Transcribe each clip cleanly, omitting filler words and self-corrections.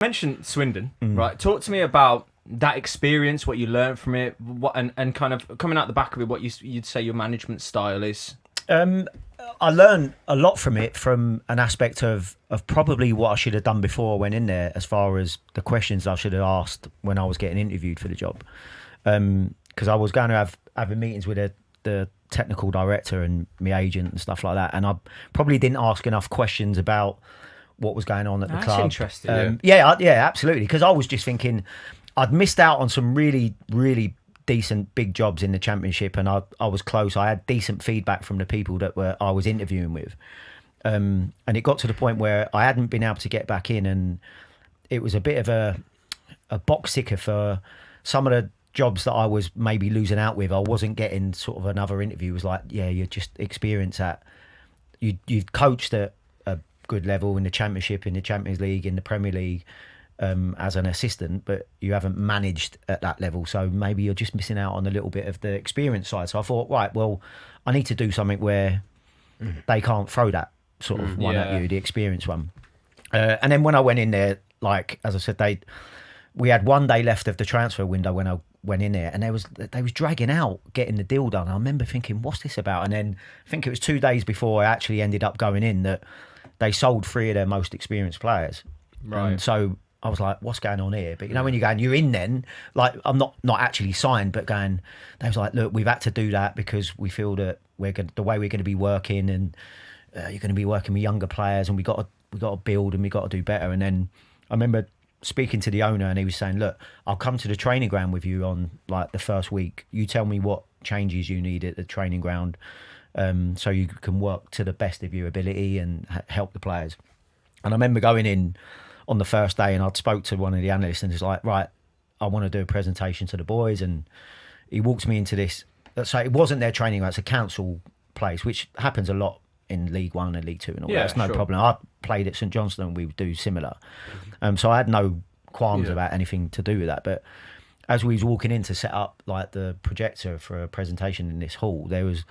Mentioned Swindon, right? Talk to me about that experience, what you learned from it, and kind of coming out the back of it, what you'd say your management style is. I learned a lot from it, from an aspect of probably what I should have done before I went in there, as far as the questions I should have asked when I was getting interviewed for the job. Because I was going to have meetings with the technical director and my agent and stuff like that, and I probably didn't ask enough questions about what was going on at the club. That's interesting. Yeah, absolutely. Because I was just thinking I'd missed out on some really, really decent big jobs in the Championship, and I was close. I had decent feedback from the people that I was interviewing with, and it got to the point where I hadn't been able to get back in, and it was a bit of a box ticker for some of the jobs that I was maybe losing out with. I wasn't getting sort of another interview. It was like, yeah, you're just experienced at, you've coached at a good level in the Championship, in the Champions League, in the Premier League, as an assistant, but you haven't managed at that level, so maybe you're just missing out on a little bit of the experience side. So I thought, right, well, I need to do something where they can't throw that sort of one at you, the experience one. And then when I went in there, like, as I said, we had 1 day left of the transfer window when I went in there, and they was dragging out getting the deal done. I remember thinking, what's this about? And then I think it was 2 days before I actually ended up going in that they sold 3 of their most experienced players. Right. And so I was like, what's going on here? But you know, when you're in then, like, I'm not actually signed, but going, they was like, look, we've had to do that because we feel that the way we're going to be working, and you're going to be working with younger players, and we got to build, and we got to do better. And then I remember speaking to the owner, and he was saying, look, I'll come to the training ground with you on like the first week. You tell me what changes you need at the training ground, so you can work to the best of your ability and help the players. And I remember going in on the first day, and I'd spoke to one of the analysts, and he's like, right, I want to do a presentation to the boys. And he walks me into this. So it wasn't their training ground, it's a council place, which happens a lot in League One and League Two and all that. It's no problem. I played at St Johnstone, and we would do similar. So I had no qualms about anything to do with that. But as we was walking in to set up like the projector for a presentation in this hall, there was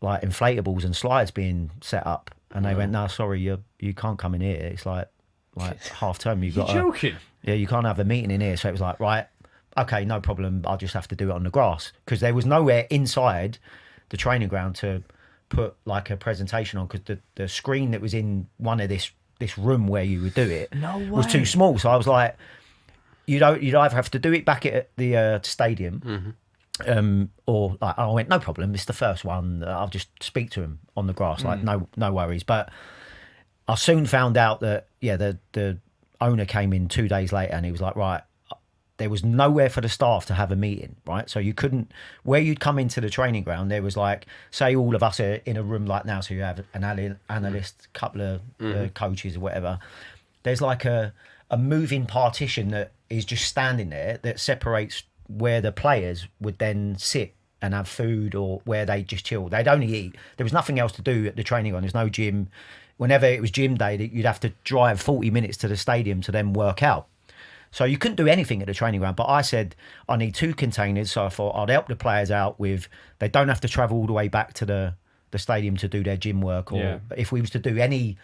like inflatables and slides being set up, and they went, no, sorry, you can't come in here. It's like half term. You're joking? Yeah, you can't have a meeting in here. So it was like, right, okay, no problem. I'll just have to do it on the grass, because there was nowhere inside the training ground to put like a presentation on, because the screen that was in one of this room where you would do it was too small. So I was like, you'd either have to do it back at the stadium, or like, I went, no problem, it's the first one. I'll just speak to him on the grass. Like, no worries. But I soon found out that the owner came in 2 days later, and he was like, right, there was nowhere for the staff to have a meeting, right? So you couldn't, where you'd come into the training ground, there was like, say all of us are in a room like now, so you have an analyst, couple of coaches or whatever. There's like a moving partition that is just standing there that separates where the players would then sit and have food, or where they just chill. They'd only eat. There was nothing else to do at the training ground. There's no gym. Whenever it was gym day, you'd have to drive 40 minutes to the stadium to then work out. So you couldn't do anything at the training ground. But I said, I need 2 containers. So I thought I'd help the players out with, they don't have to travel all the way back to the stadium to do their gym work. Or if we was to do any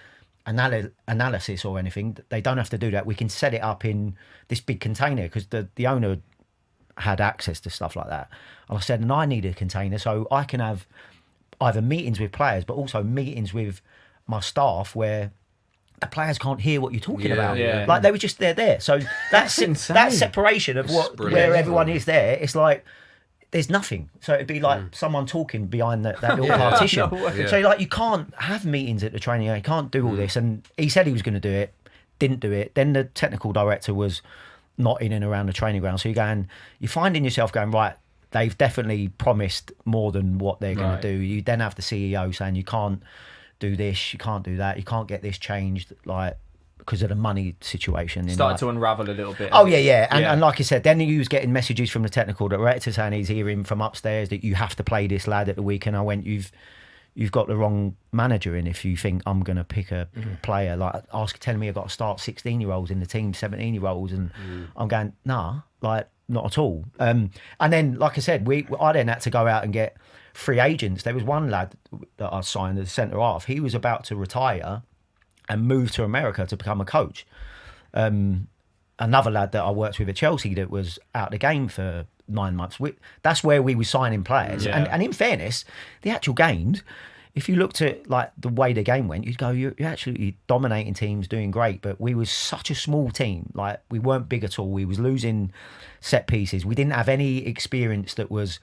analysis or anything, they don't have to do that. We can set it up in this big container, because the owner had access to stuff like that. And I said, and I need a container so I can have either meetings with players, but also meetings with my staff where the players can't hear what you're talking about. Yeah. Like, they were just there. So that's that separation of where everyone is there. It's like there's nothing. So it'd be like someone talking behind that little partition. So like, you can't have meetings at the training. You can't do all this. And he said he was going to do it, didn't do it. Then the technical director was not in and around the training ground. So you're finding yourself going, right, they've definitely promised more than what they're going to do. You then have the CEO saying, you can't do this, you can't do that, you can't get this changed, like, because of the money situation. Started to unravel a little bit. Oh yeah. And like I said, then he was getting messages from the technical director saying he's hearing from upstairs that you have to play this lad at the weekend. I went, you've got the wrong manager in if you think I'm going to pick a player. Like, telling me I've got to start 16-year-olds in the team, 17-year-olds, and I'm going, nah, like, not at all. And then, like I said, I then had to go out and get free agents. There was one lad that I signed as centre half. He was about to retire and move to America to become a coach. And another lad that I worked with at Chelsea that was out of the game for 9 months. That's where we were signing players. Yeah. And in fairness, the actual games, if you looked at like the way the game went, you'd go, you're absolutely dominating teams, doing great. But we was such a small team. Like, we weren't big at all. We was losing set pieces. We didn't have any experience that was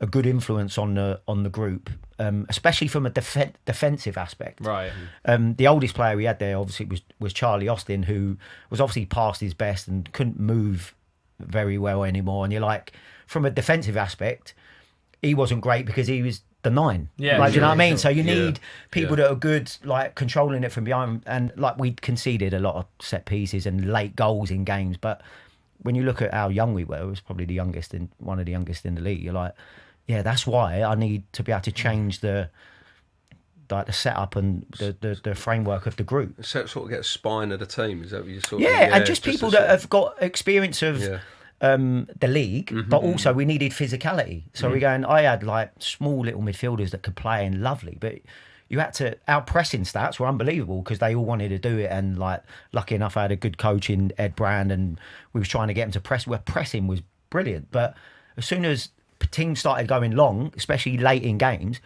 a good influence on the group, especially from a defensive aspect. Right. The oldest player we had there obviously was Charlie Austin, who was obviously past his best and couldn't move very well anymore. And you're like, from a defensive aspect, he wasn't great because he was the 9. Yeah, like, do you know what I mean? sure. So you need people that are good, like controlling it from behind. And like, we conceded a lot of set pieces and late goals in games, but when you look at how young we were, it was probably one of the youngest in the league. You're like, yeah, that's why I need to be able to change the setup and the framework of the group. So sort of get a spine of the team. Is that what you're sort of? Yeah, and just people that have got experience of the league, but also we needed physicality. So we're going, I had like small little midfielders that could play and lovely, but you had to, our pressing stats were unbelievable because they all wanted to do it. And like, lucky enough, I had a good coach in Ed Brand, and we was trying to get them to press, where pressing was brilliant. But as soon as teams started going long, especially late in games,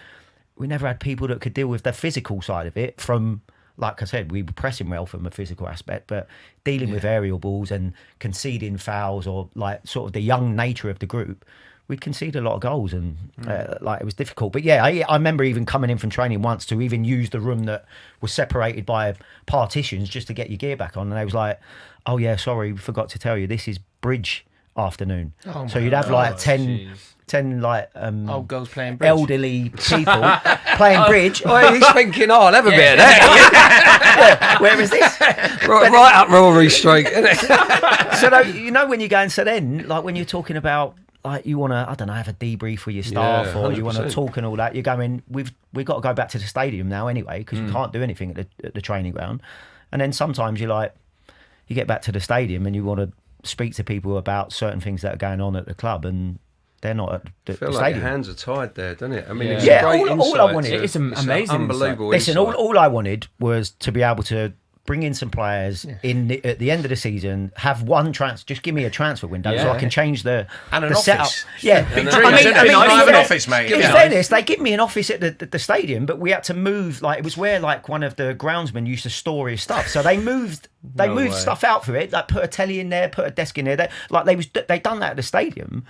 we never had people that could deal with the physical side of it. From, like I said, we were pressing well from a physical aspect, but dealing with aerial balls and conceding fouls, or like sort of the young nature of the group, we'd concede a lot of goals, and like, it was difficult. But yeah, I remember even coming in from training once to even use the room that was separated by partitions just to get your gear back on, and they was like, oh yeah, sorry, we forgot to tell you, this is bridge afternoon. So you'd have like 10 like old girls playing bridge, elderly people playing bridge. Oh, he's thinking, oh, I'll have a bit of that. Where is this? right up Rory Street, isn't it? So you know, when you go, and so then, like, when you're talking about, like, you want to, I don't know, have a debrief with your staff, or you want to 100%. talk and all that, you're going, we've got to go back to the stadium now anyway, because we can't do anything at the training ground. And then sometimes you're like, you get back to the stadium and you want to speak to people about certain things that are going on at the club, and they're not at the I feel the like stadium. your hands are tied there, doesn't it? I mean, it's Yeah, great all insight. I wanted- It's amazing unbelievable. Listen, insight. all I wanted was to be able to bring in some players at the end of the season, have one transfer. Just give me a transfer window so I can change the and an the office. setup. Yeah, Big I dreams, mean, isn't it? I Have mean, an office, mate. In you know. fairness, they give me an office at the stadium, but we had to move. Like, it was where like one of the groundsmen used to store his stuff, so they moved way. stuff out for it. Like, put a telly in there, put a desk in there. Like, they done that at the stadium.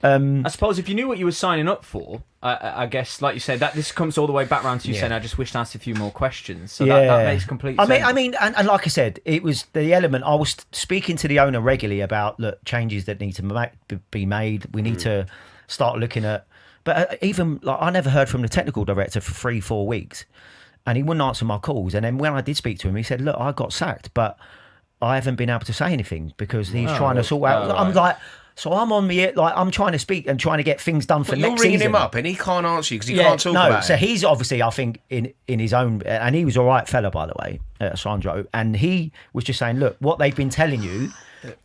I suppose if you knew what you were signing up for, I guess, like you said, that this comes all the way back round to you saying, I just wish to ask a few more questions. So that makes complete sense. I mean, and like I said, it was the element. I was speaking to the owner regularly about, look, changes that need to be made. We need to start looking at. But even like, I never heard from the technical director for 3-4 weeks, and he wouldn't answer my calls. And then when I did speak to him, he said, look, I got sacked, but I haven't been able to say anything because he's trying to sort out. I'm like. So I'm on me, like, I'm trying to speak and trying to get things done for next season. You're ringing him up and he can't answer you because he can't talk about it. So he's obviously, I think, in his own, and he was a right fella, by the way, Sandro, and he was just saying, look, what they've been telling you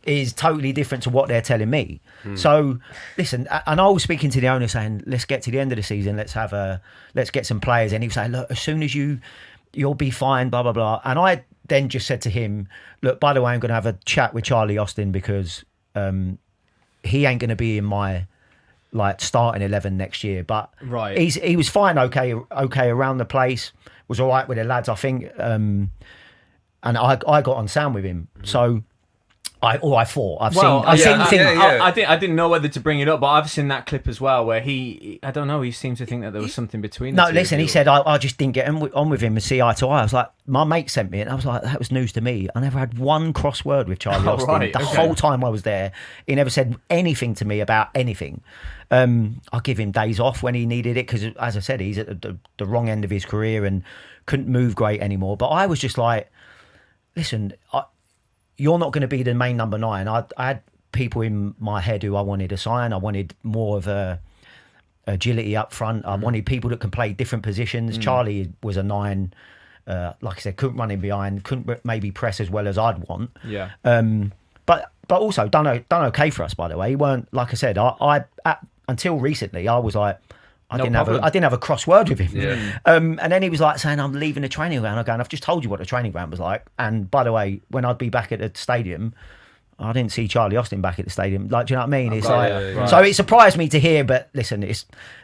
is totally different to what they're telling me. So listen, and I was speaking to the owner saying, let's get to the end of the season, let's get some players, and he was saying, look, as soon as you'll be fine, blah blah blah. And I then just said to him, look, by the way, I'm going to have a chat with Charlie Austin because he ain't going to be in my like starting 11 next year, but he was fine, okay around the place, was all right with the lads, I think, and I got on sound with him. So I didn't know whether to bring it up, but I've seen that clip as well where he seemed to think that there was something between the two. No, listen, he said I just didn't get on with him and see eye to eye. I was like, my mate sent me it, and I was like, that was news to me. I never had one cross word with Charlie Austin whole time I was there. He never said anything to me about anything. I'll give him days off when he needed it because, as I said, he's at the wrong end of his career and couldn't move great anymore. But I was just like, listen, you're not going to be the main number 9. I had people in my head who I wanted to sign. I wanted more of a agility up front. I wanted people that can play different positions. Charlie was a 9. Like I said, couldn't run in behind, couldn't maybe press as well as I'd want. Yeah. But also done okay for us, by the way. He weren't, like I said, I until recently I was like, I didn't have a cross word with him. Yeah. And then he was like saying, I'm leaving the training ground. I'm going, I've just told you what the training ground was like. And by the way, when I'd be back at the stadium, I didn't see Charlie Austin back at the stadium. Like, do you know what I mean? It's Right. So it surprised me to hear. But listen,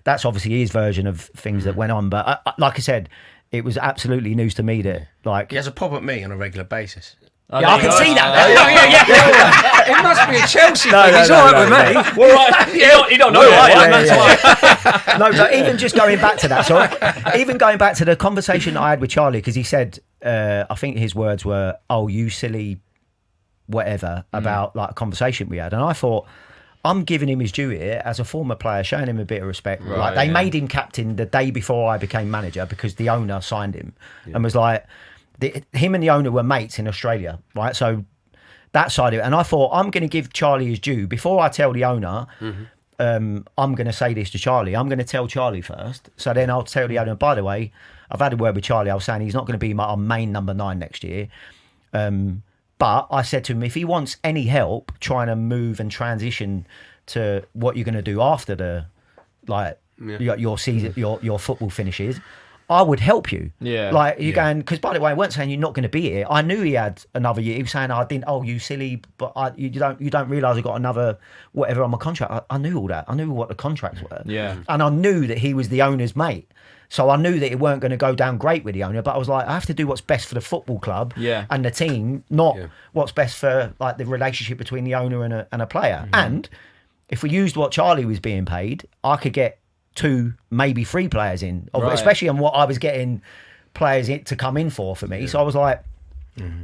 that's obviously his version of things that went on. But like I said, it was absolutely news to me that like He has a pop at me on a regular basis. yeah, I can see that. It must be a Chelsea No, thing. no, He's no, all no, right no. with me. He don't know why. Yeah, yeah. No, but even just going back to that, so even going back to the conversation I had with Charlie, because he said, I think his words were, "Oh, you silly, whatever," about like a conversation we had, and I thought, I'm giving him his due here as a former player, showing him a bit of respect. Right, like they made him captain the day before I became manager because the owner signed him and was like, him and the owner were mates in Australia, right? So that side of it, and I thought I'm going to give Charlie his due before I tell the owner. I'm going to say this to Charlie. I'm going to tell Charlie first, so then I'll tell the owner. By the way, I've had a word with Charlie. I was saying he's not going to be our main number 9 next year. But I said to him, if he wants any help trying to move and transition to what you're going to do after the your season, your football finishes, I would help you. Yeah. Like you're going, because by the way, I weren't saying you're not going to be here. I knew he had another year. He was saying, I didn't. Oh, you silly! But you don't realise I got another whatever on my contract. I knew all that. I knew what the contracts were. Yeah. And I knew that he was the owner's mate. So I knew that it weren't going to go down great with the owner, but I was like, I have to do what's best for the football club and the team, not what's best for like the relationship between the owner and a player. And if we used what Charlie was being paid, I could get 2, maybe 3 players in, especially on what I was getting players to come in for me. So I was like,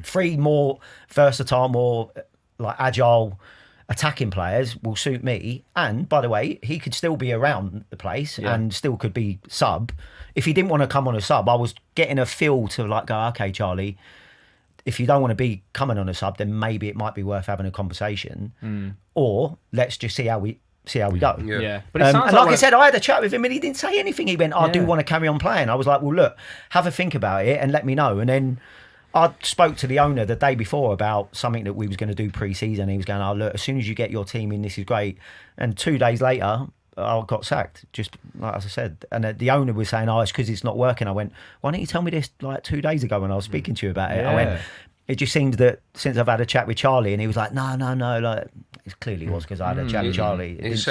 3 more versatile, more like agile attacking players will suit me. And by the way, he could still be around the place and still could be sub. If he didn't want to come on a sub, I was getting a feel to like go, okay, Charlie, if you don't want to be coming on a sub, then maybe it might be worth having a conversation, or let's just see how we go. Yeah. But it sounds and like I said, I had a chat with him and he didn't say anything. He went, I do want to carry on playing. I was like, well, look, have a think about it and let me know. And then I spoke to the owner the day before about something that we was going to do pre-season. He was going, oh, look, as soon as you get your team in, this is great. And 2 days later, I got sacked, just like as I said. And the owner was saying, oh, it's because it's not working. I went, why didn't you tell me this like 2 days ago when I was speaking to you about it? I went, it just seems that since I've had a chat with Charlie, and he was like, no, like it clearly was because I had a chat with Charlie. It's,